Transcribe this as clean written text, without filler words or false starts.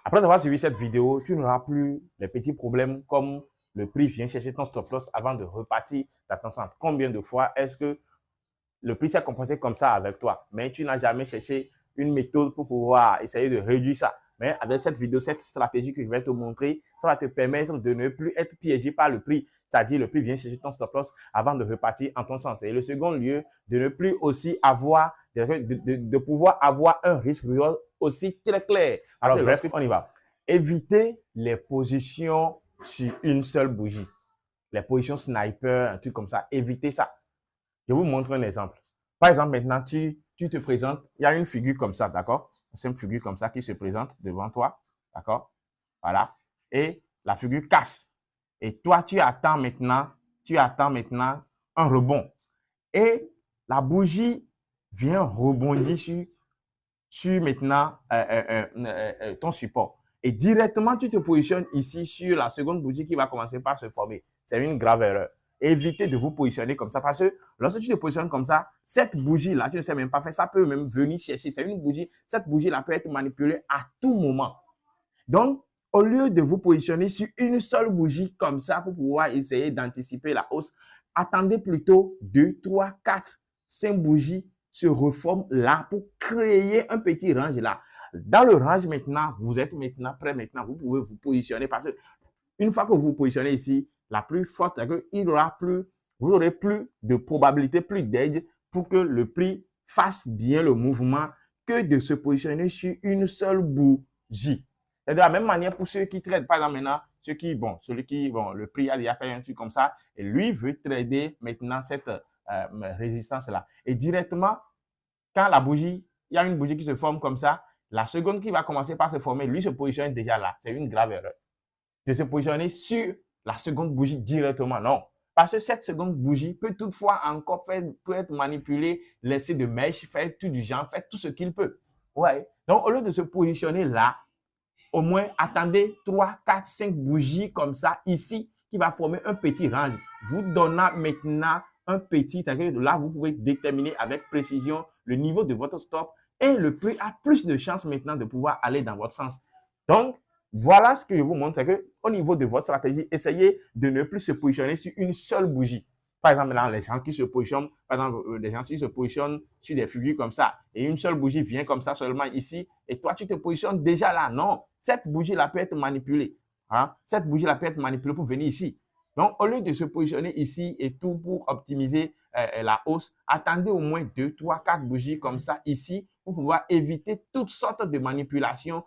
Après avoir suivi cette vidéo, tu n'auras plus les petits problèmes comme le prix vient chercher ton stop loss avant de repartir dans ton centre. Combien de fois est-ce que le prix s'est comporté comme ça avec toi, mais tu n'as jamais cherché une méthode pour pouvoir essayer de réduire ça. Mais avec cette vidéo, cette stratégie que je vais te montrer, ça va te permettre de ne plus être piégé par le prix. C'est-à-dire, le prix vient chercher ton stop loss avant de repartir en ton sens. Et le second lieu, de ne plus aussi avoir, de pouvoir avoir un risque aussi très clair. Alors, bref, on y va. Évitez les positions sur une seule bougie. Les positions sniper, un truc comme ça. Évitez ça. Je vous montre un exemple. Par exemple, maintenant, tu te présentes, il y a une figure comme ça, d'accord? C'est une figure comme ça qui se présente devant toi, d'accord? Voilà. Et la figure casse. Et toi, tu attends maintenant un rebond. Et la bougie vient rebondir sur maintenant ton support. Et directement, tu te positionnes ici sur la seconde bougie qui va commencer par se former. C'est une grave erreur. Évitez de vous positionner comme ça parce que lorsque tu te positionnes comme ça, cette bougie-là, tu ne sais même pas faire, ça peut même venir chercher. C'est une bougie, cette bougie-là peut être manipulée à tout moment. Donc, au lieu de vous positionner sur une seule bougie comme ça pour pouvoir essayer d'anticiper la hausse, attendez plutôt 2, 3, 4, 5 bougies se reforment là pour créer un petit range là. Dans le range maintenant, vous êtes maintenant prêt maintenant, vous pouvez vous positionner parce que une fois que vous vous positionnez ici, la plus forte, vous aurez plus de probabilité, plus d'aide pour que le prix fasse bien le mouvement que de se positionner sur une seule bougie. Et de la même manière pour ceux qui traitent, par exemple maintenant, le prix a déjà fait un truc comme ça et lui veut trader maintenant cette résistance-là. Et directement, quand il y a une bougie qui se forme comme ça, la seconde qui va commencer par se former, lui se positionne déjà là. C'est une grave erreur de se positionner sur la seconde bougie directement. Non. Parce que cette seconde bougie peut toutefois encore peut être manipulée, laisser de mèches, faire tout du genre, faire tout ce qu'il peut. Ouais. Donc, au lieu de se positionner là, au moins attendez 3, 4, 5 bougies comme ça ici qui va former un petit range. Vous donnant maintenant un petit, là, vous pouvez déterminer avec précision le niveau de votre stop et le prix a plus de chances maintenant de pouvoir aller dans votre sens. Donc, voilà ce que je vous montre, que au niveau de votre stratégie, essayez de ne plus se positionner sur une seule bougie. Par exemple, là, les gens qui se positionnent, par exemple, les gens qui se positionnent sur des figures comme ça, et une seule bougie vient comme ça seulement ici, et toi, tu te positionnes déjà là. Non, cette bougie-là peut être manipulée. Hein? Cette bougie-là peut être manipulée pour venir ici. Donc, au lieu de se positionner ici et tout pour optimiser la hausse, attendez au moins 2, 3, 4 bougies comme ça ici pour pouvoir éviter toutes sortes de manipulations